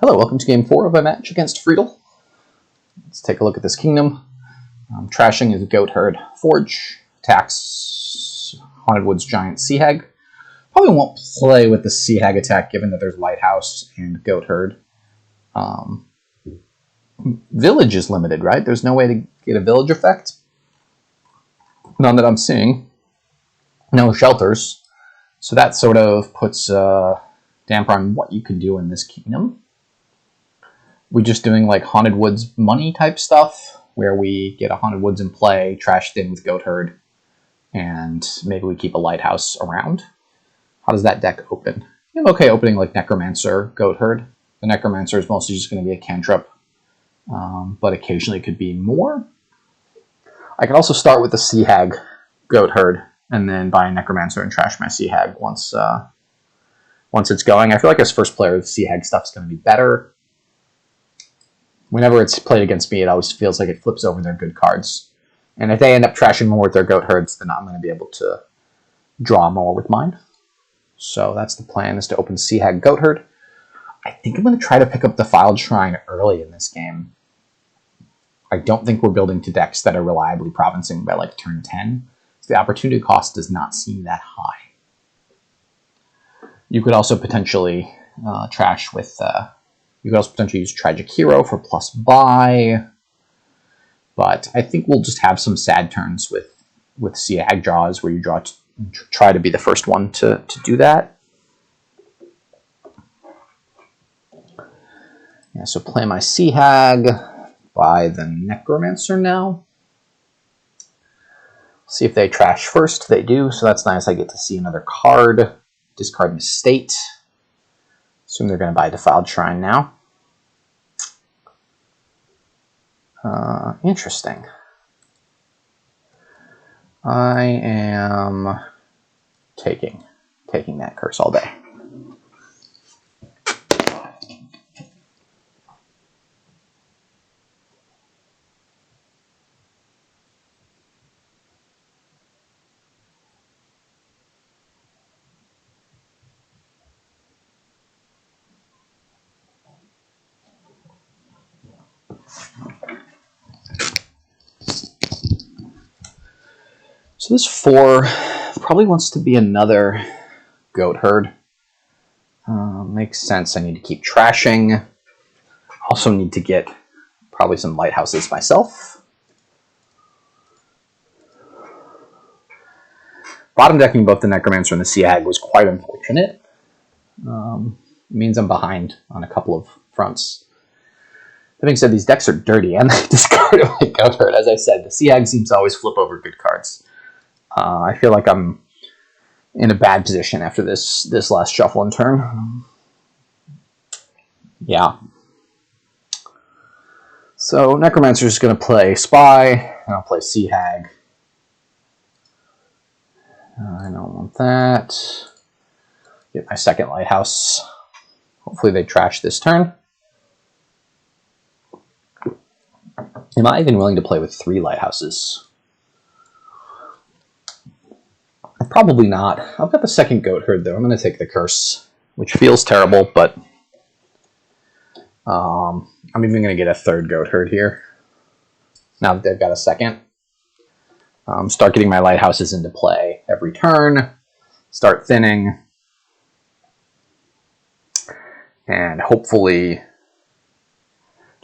Hello, welcome to game 4 of a match against Friedl. Let's take a look at this kingdom. Trashing is a goat herd forge, attacks Haunted Woods giant sea hag. Probably won't play with the sea hag attack given that there's lighthouse and goat herd. Village is limited, right? There's no way to get a village effect. None that I'm seeing. No shelters. So that sort of puts a damper on what you can do in this kingdom. We're just doing like Haunted Woods money type stuff, where we get a Haunted Woods in play, trashed in with Goat Herd, and maybe we keep a lighthouse around. How does that deck open? I'm okay opening like Necromancer, Goat Herd. The Necromancer is mostly just going to be a cantrip, but occasionally it could be more. I can also start with the Sea Hag, Goat Herd, and then buy a Necromancer and trash my Sea Hag once it's going. I feel like as first player, the Sea Hag stuff's going to be better. Whenever it's played against me, it always feels like it flips over their good cards. And if they end up trashing more with their Goat Herds, then I'm going to be able to draw more with mine. So that's the plan, is to open Sea Hag Goat Herd. I think I'm going to try to pick up the Filed Shrine early in this game. I don't think we're building to decks that are reliably provincing by like turn 10. So the opportunity cost does not seem that high. You could also potentially trash with... you could also potentially use Tragic Hero for plus buy. But I think we'll just have some sad turns with Sea Hag draws where you try to be the first one to do that. Yeah, so play my Sea Hag, buy the Necromancer now. See if they trash first. They do, so that's nice. I get to see another card. Discard an estate. Assume they're going to buy Defiled Shrine now. Interesting. I am taking that curse all day. So this 4 probably wants to be another Goat Herd. Makes sense. I need to keep trashing. Also need to get probably some lighthouses myself. Bottom decking both the Necromancer and the Sea Hag was quite unfortunate. It means I'm behind on a couple of fronts. That being said, these decks are dirty and they discard my Goat Herd. As I said, the Sea Hag seems to always flip over good cards. I feel like I'm in a bad position after this last shuffle and turn. Yeah. So Necromancer is going to play Spy, and I'll play Sea Hag. I don't want that. Get my second lighthouse. Hopefully they trash this turn. Am I even willing to play with 3 lighthouses? Probably not. I've got the second Goat Herd, though. I'm going to take the curse, which feels terrible, but I'm even going to get a third Goat Herd here. Now that they've got a second. Start getting my lighthouses into play every turn. Start thinning. And hopefully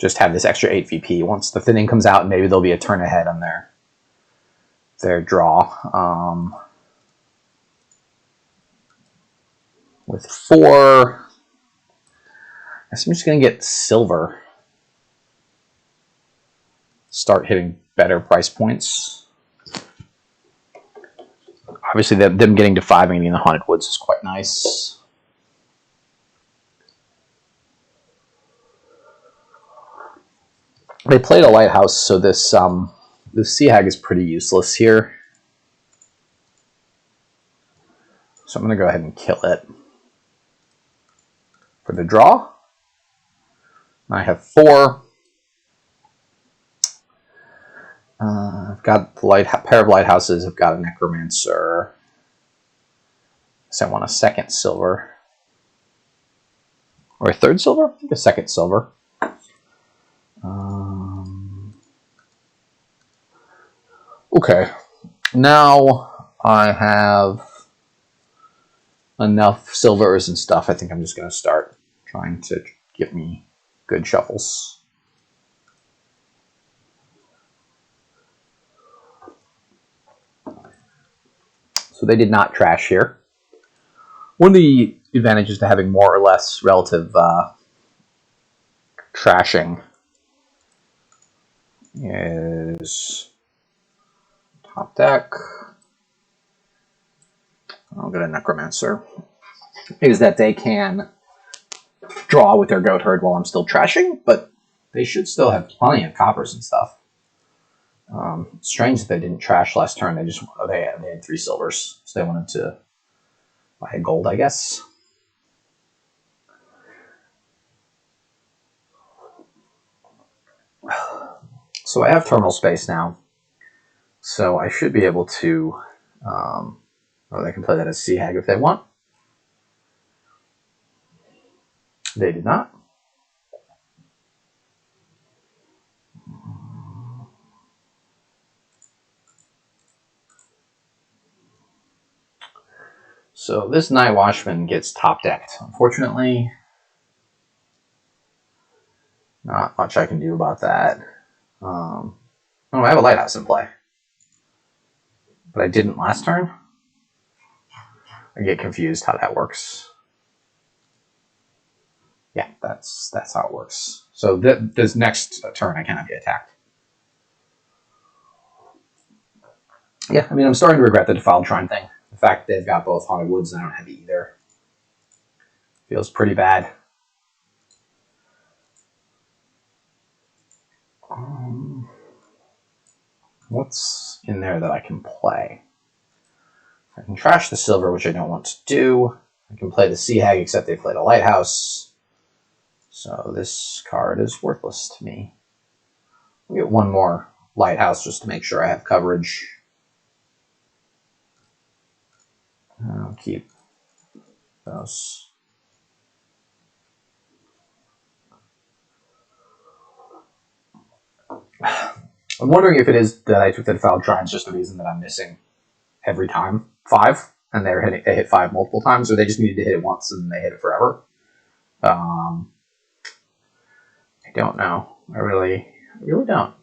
just have this extra 8 VP. Once the thinning comes out, maybe they'll be a turn ahead on their draw. With 4, I guess I'm just going to get silver. Start hitting better price points. Obviously, them getting to 5 and getting the Haunted Woods is quite nice. They played a lighthouse, so this Sea Hag is pretty useless here. So I'm going to go ahead and kill it. For the draw, I have 4. I've got the pair of lighthouses. I've got a Necromancer. So I want a second silver. Or a third silver? I think a second silver. Okay. Now I have enough silvers and stuff. I think I'm just going to start trying to get me good shuffles. So they did not trash here. One of the advantages to having more or less relative trashing is top deck. I'll get a Necromancer. Is that they can draw with their Goat Herd while I'm still trashing, but they should still have plenty of coppers and stuff. Strange that they didn't trash last turn. They had 3 silvers, so they wanted to buy a gold, I guess. So I have terminal space now, so I should be able to. Or they can play that as Sea Hag if they want. They did not. So this Night Watchman gets top decked. Unfortunately, not much I can do about that. Oh, I have a Lighthouse in play. But I didn't last turn. I get confused how that works. Yeah, that's how it works. So this next turn I cannot get attacked. Yeah, I mean, I'm starting to regret the Defiled Shrine thing. The fact they've got both Haunted Woods and I don't have either feels pretty bad. What's in there that I can play? I can trash the silver, which I don't want to do. I can play the Sea Hag, except they played a Lighthouse. So this card is worthless to me. I'll get one more Lighthouse just to make sure I have coverage. I'll keep those. I'm wondering if it is that I took the Defiled Shrines just the reason that I'm missing every time 5, and they hit 5 multiple times, or they just needed to hit it once and they hit it forever. I don't know. I really don't.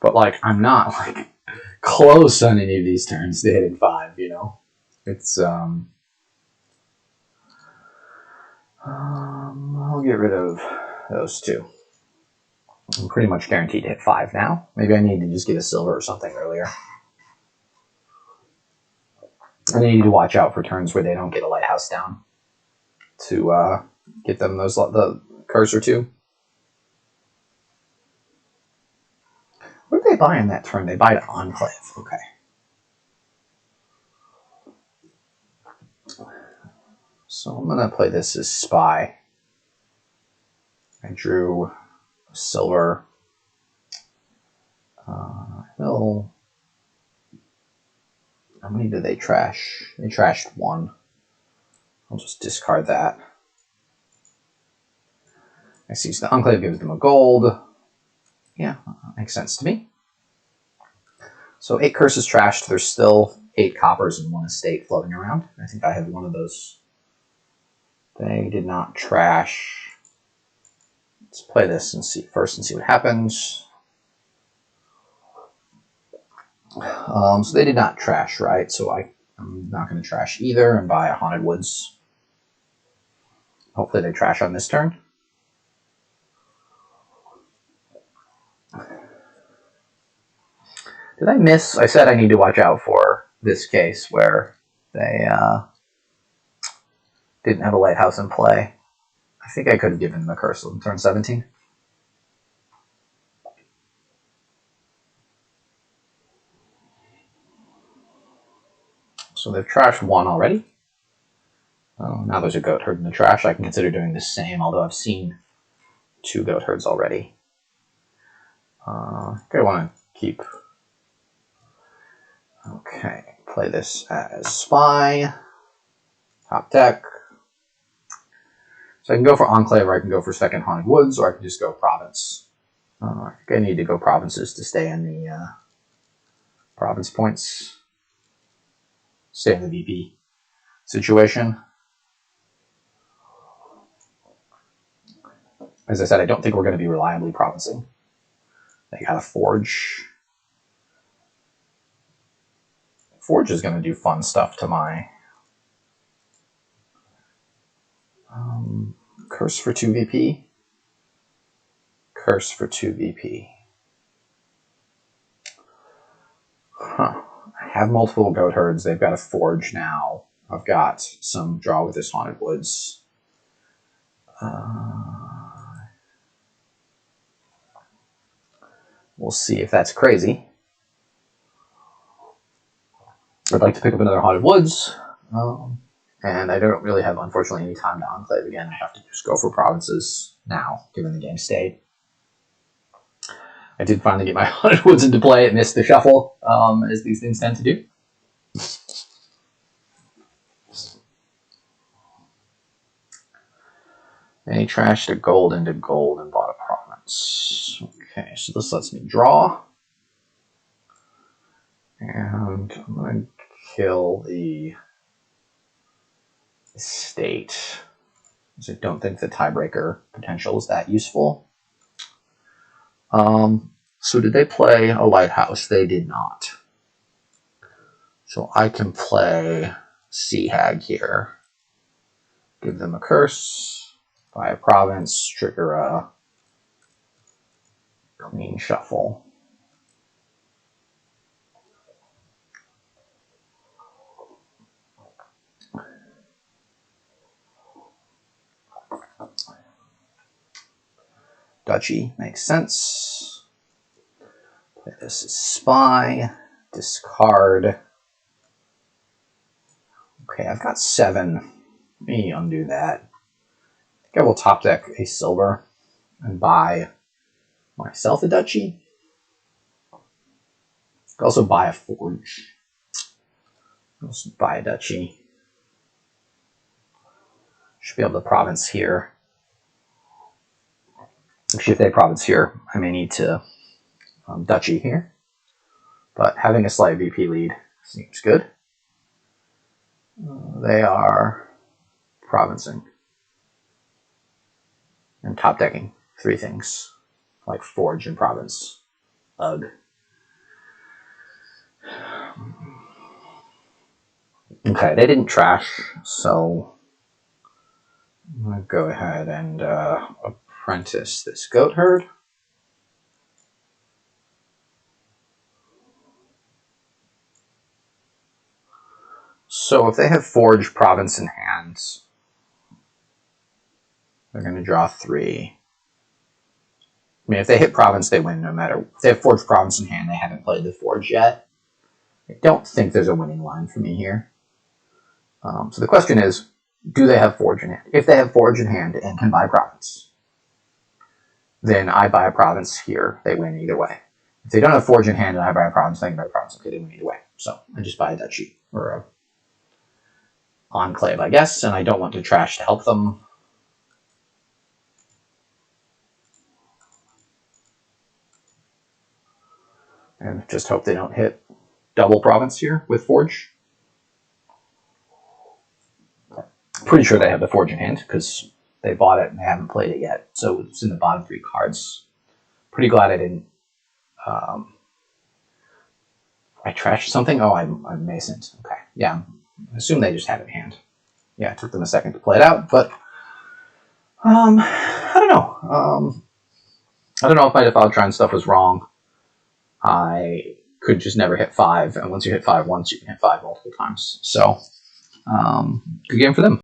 But like, I'm not like close on any of these turns to hitting 5. You know, it's I'll get rid of those 2. I'm pretty much guaranteed to hit 5 now. Maybe I need to just get a silver or something earlier. And I need to watch out for turns where they don't get a Lighthouse down to get them the cursor too. What did they buy in that turn? They buy an Enclave. Okay. So I'm gonna play this as Spy. I drew a silver. How many did they trash? They trashed 1. I'll just discard that. I see. So the Enclave gives them a gold. Yeah, that makes sense to me. So 8 curses trashed. There's still 8 coppers and 1 estate floating around. I think I have one of those. They did not trash. Let's play this and see what happens. So they did not trash, right? So I'm not going to trash either and buy a Haunted Woods. Hopefully they trash on this turn. Did I miss? I said I need to watch out for this case where they didn't have a Lighthouse in play. I think I could have given the curse on turn 17. So they've trashed 1 already. Oh, now there's a Goat Herd in the trash. I can consider doing the same, although I've seen 2 Goat Herds already. I want to keep. Okay, play this as Spy, top deck. So I can go for Enclave, or I can go for second Haunted Woods, or I can just go Province. I think I need to go Provinces to stay in the Province points. Stay in the VP situation. As I said, I don't think we're going to be reliably provincing. They got a Forge. Forge is going to do fun stuff to my Curse for 2 VP. Curse for 2 VP. Huh. I have multiple goat herds. They've got a Forge now. I've got some draw with this Haunted Woods. We'll see if that's crazy. I'd like to pick up another Haunted Woods. And I don't really have, unfortunately, any time to Enclave again. I have to just go for Provinces now, given the game state. I did finally get my Haunted Woods into play. It missed the shuffle, as these things tend to do. And he trashed a gold into gold and bought a Province. Okay, so this lets me draw. And I'm going to kill the estate, because I don't think the tiebreaker potential is that useful. So did they play a Lighthouse? They did not. So I can play Sea Hag here. Give them a curse, buy a province, trigger a clean shuffle. Duchy makes sense. Play this as Spy, discard. Okay, I've got 7. Let me undo that. I think I will top deck a silver and buy myself a Duchy. I could also buy a Forge. Let's buy a Duchy. Should be able to province here. Actually, if they province here, I may need to Duchy here. But having a slight VP lead seems good. They are provincing and top decking 3 things, like Forge and Province. Ugh. Okay, they didn't trash, so I'm going to go ahead and apprentice this goat herd. So if they have Forge, Province in hand, they're going to draw 3. I mean, if they hit Province, they win no matter. If they have Forge, Province in hand, they haven't played the Forge yet. I don't think there's a winning line for me here. So the question is, do they have Forge in hand? If they have Forge in hand and can buy Province, then I buy a Province here. They win either way. If they don't have Forge in hand and I buy a Province, they can buy a Province. Okay, they win either way. So I just buy a Duchy or a Enclave, I guess, and I don't want to trash to help them. And just hope they don't hit double Province here with Forge. Pretty sure they have the Forge in hand because they bought it and they haven't played it yet. So it's in the bottom 3 cards. Pretty glad I didn't. I trashed something? Oh, I'm Masoned. Okay. Yeah. I assume they just had it in hand. Yeah, it took them a second to play it out, but I don't know. I don't know if my defiled shrine stuff was wrong. I could just never hit 5, and once you hit 5 once, you can hit 5 multiple times. So, good game for them.